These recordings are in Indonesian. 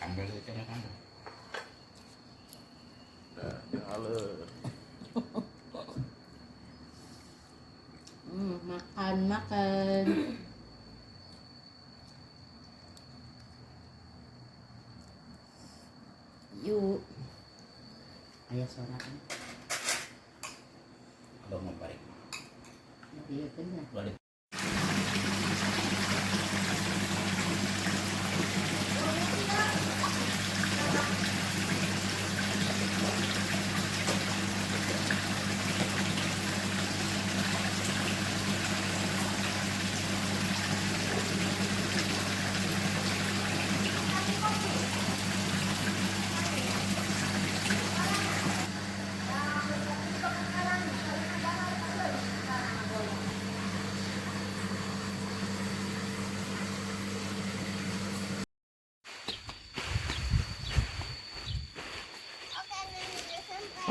Ambil itu ya kan. Halo. Makan makan. Yuk. Ayah sorakan. Kalau mau balik. Iya benar. Balik.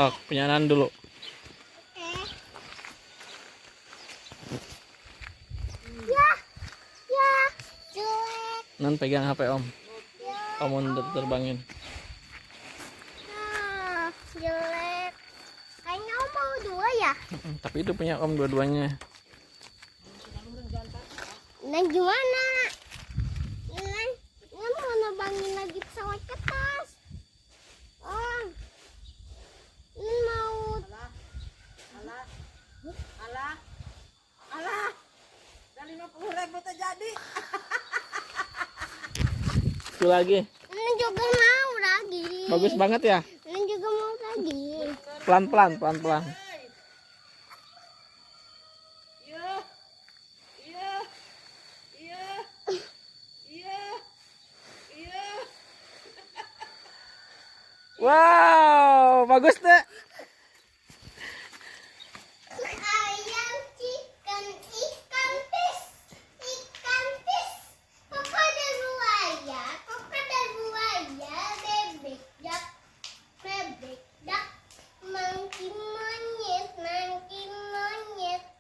Oh, penyanaan dulu. Ya, jelek. Nan pegang HP Om. Ya, Om terbangin. jelek. Kayaknya Om mau dua ya. Tapi itu punya Om dua-duanya. Nah gimana? Ini mau nebangin lagi pesawat kertas. Om, ini mau. Alah. Dan 50.000 terjadi. Itu lagi. Ini juga mau lagi. Bagus banget ya. Ini juga mau lagi. Pelan-pelan. Wow, bagus deh. Ayam, chicken, ikan fish. Krokodil buaya, bebek duck, monkey monyet,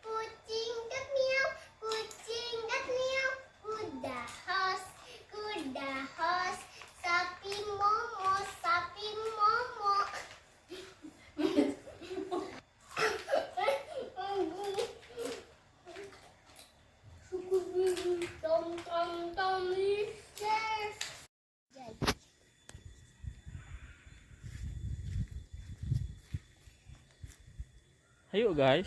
kucing cat meow, kuda horse, sapi momo. Tom, yes. Ayo guys.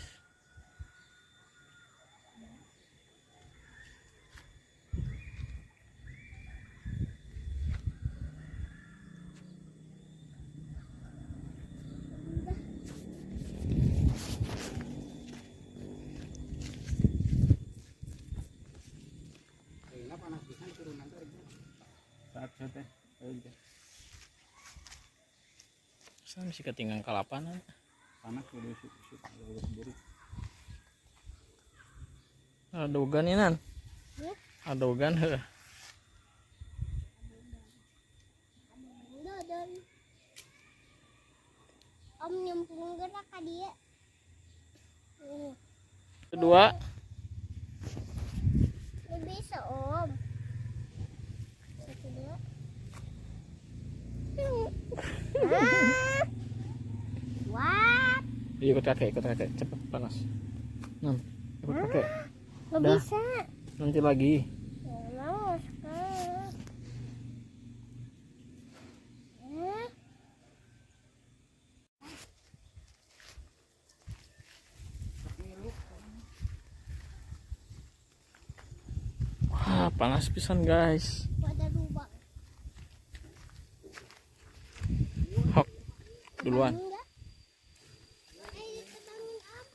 Saya masih ketinggalan kalapan. Panas udah sendiri. Adogan ini Nan. Adogan. Om nyemplung gerak ka dia. Kedua. Bisa Om. Satu dua. Wah. Ikut kakek, cepet panas. Nan, ikut kakek. Gak Dah. bisa. Nanti lagi. Mau sekarang. Wah, panas pisan guys. Pada lubang. Hok, duluan. Enggak. Ayo tebangin Om.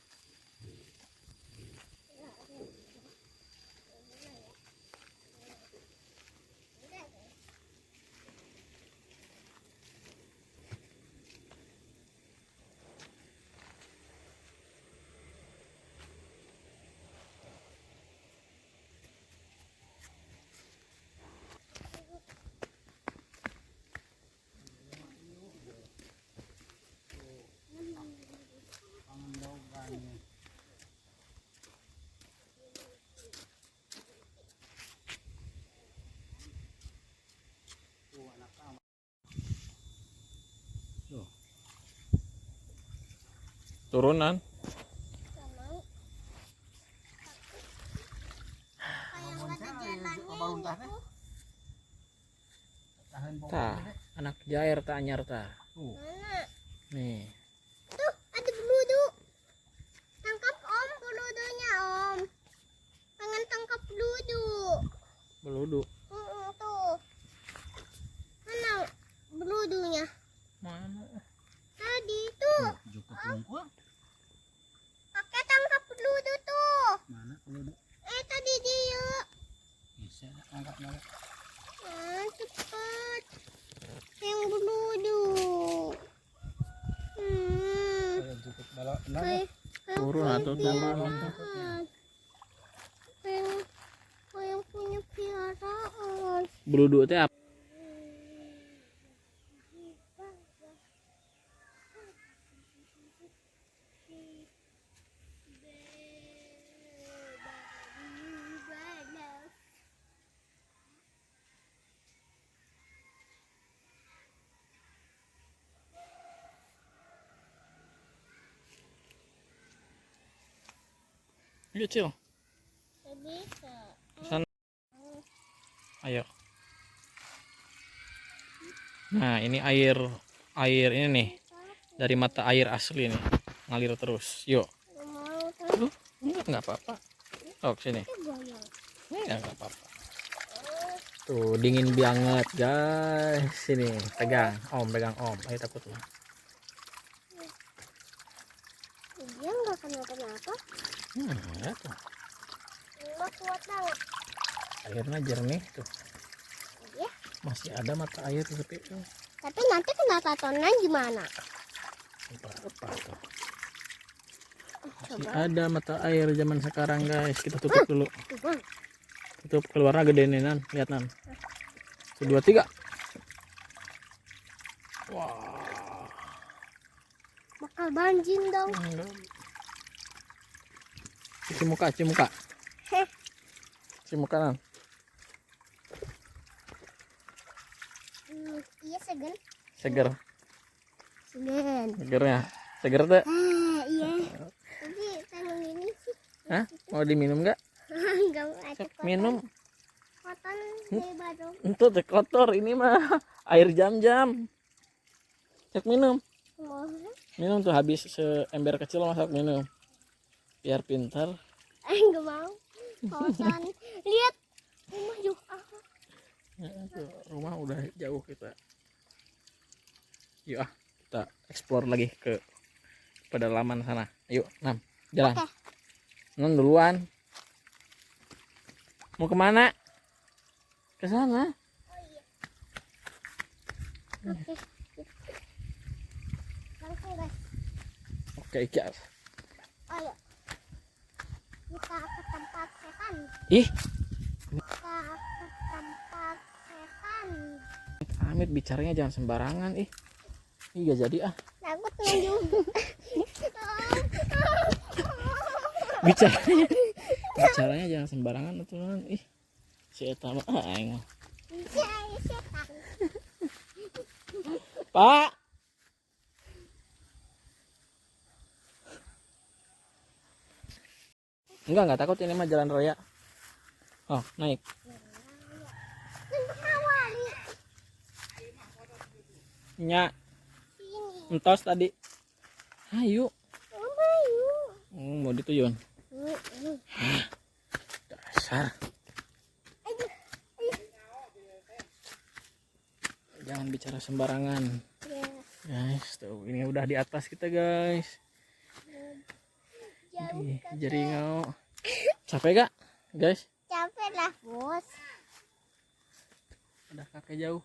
Turunan. Gak mau. Kayak nggak ada jalannya itu. Tahan bawah Tah, ini, Dek. anak jair tak anyar tah. Mana? Nih. Tuh, ada beludu. Tangkap om beludunya om. Pengen tangkap beludu. Beludu. Tuh. Mana beludunya? Mana? Tadi tuh. Cukup tungkul. Pakai tangkap beludu tuh. Mana peluduk? Tadi dia. Bisa angkat malah. Cepat. Yang beludu. Kayak cukup balak benar ya. Kayak Turun atau turun. Kayak punya piaraan. Beludu teh apa? Yuk, Cil. Bisa. Sana. Ayo. Nah, ini air ini nih. Dari mata air asli nih. Ngalir terus. Yuk. Gak mau Enggak apa-apa. Oh, sini. goyang. Enggak apa-apa. Tuh, dingin banget, guys. Sini, pegang. Pegang Om. Ayo takut lah. Dia nggak kenapa-kenapa. Enggak tuh. Nggak kuat banget. Airnya jernih tuh. Iya. Masih ada mata air di tepi tuh. Tapi nanti kena tatonan gimana? Apa tuh? Masih ada mata air zaman sekarang, guys. Kita tutup dulu. Coba. Tutup, keluarnya gede nih, Nan. Lihat, Nan. 1, 2, 3. Wah. Bakal banjir dong. Cuci muka, cuci muka. Heh. Cuci muka, Nan. Iya segan. Seger. Segan. Segernya. Seger tuh. Iya. Tapi tangan ini sih. Hah? Mau diminum nggak? Enggak ada Cek kotor. minum. Kotor hebat dong. Itu teh kotor ini mah. Air jam-jam. Cek minum. Mau. Minum tuh habis seember kecil masak minum. Biar pintar. Enggak mau. Kotor. Lihat. Rumah juga. Ya, tuh, rumah udah jauh kita. Yuk kita explore lagi ke pedalaman sana. Yuk, Nam, jalan. Oke. Nam duluan. Mau kemana? Ke sana. Oke. Langsung guys. Oke, Ikas. Ayo. Kita ke tempat setan. Ih, Kita ke tempat setan. Amit bicaranya jangan sembarangan. Ih, gak jadi ah. Takut nunjuk. Bicaranya jangan sembarangan teman. Ih, si eta mah aing. Jadi setan. Pak. Enggak takut, ini mah jalan raya. Oh, naik. Untuk awali. Nya, Sini. entos tadi. Ayo. Ayo. Mau dituyun. Dasar. Jangan bicara sembarangan. Ya. Guys, tuh ini udah di atas kita, guys. Jauh Ih, kakek. jaringau. Capek gak, guys? Capek lah bos. Udah kakek jauh.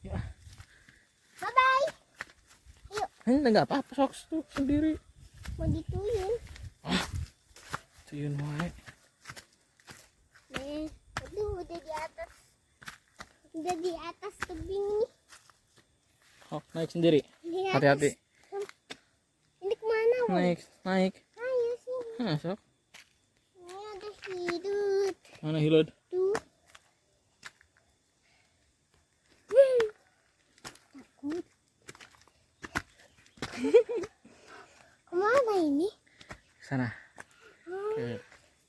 Ya, Bye bye. ini nggak apa-apa, sok tuh sendiri. Mau dituyun. Tuyun wae. Nih, aduh udah di atas. Udah di atas tebing nih. Oh, naik sendiri. Di atas. Hati-hati. Ini kemana bos? Naik. Ayo sini. Sok. Ini ada hidup. Mana Hilud? Tuh. ini? Sana.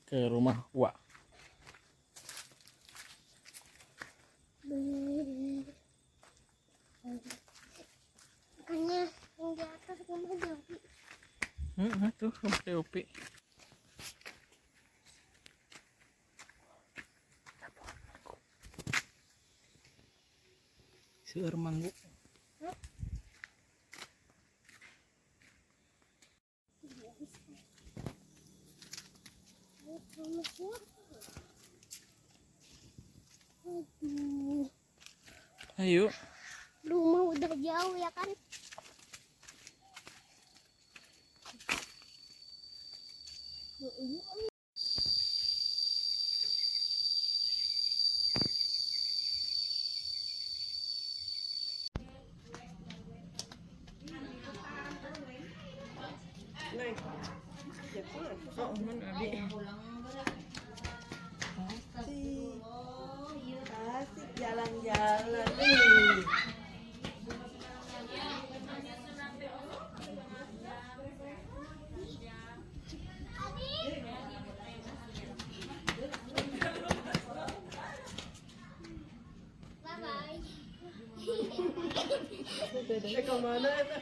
Ke rumah Wak. Makanya yang di atas rumah Dewi. Tuh rumah Dewi. Seur manggu. Aduh, Ayo. rumah udah jauh ya kan? Asik jalan-jalan nih. Bye-bye. Kemana itu?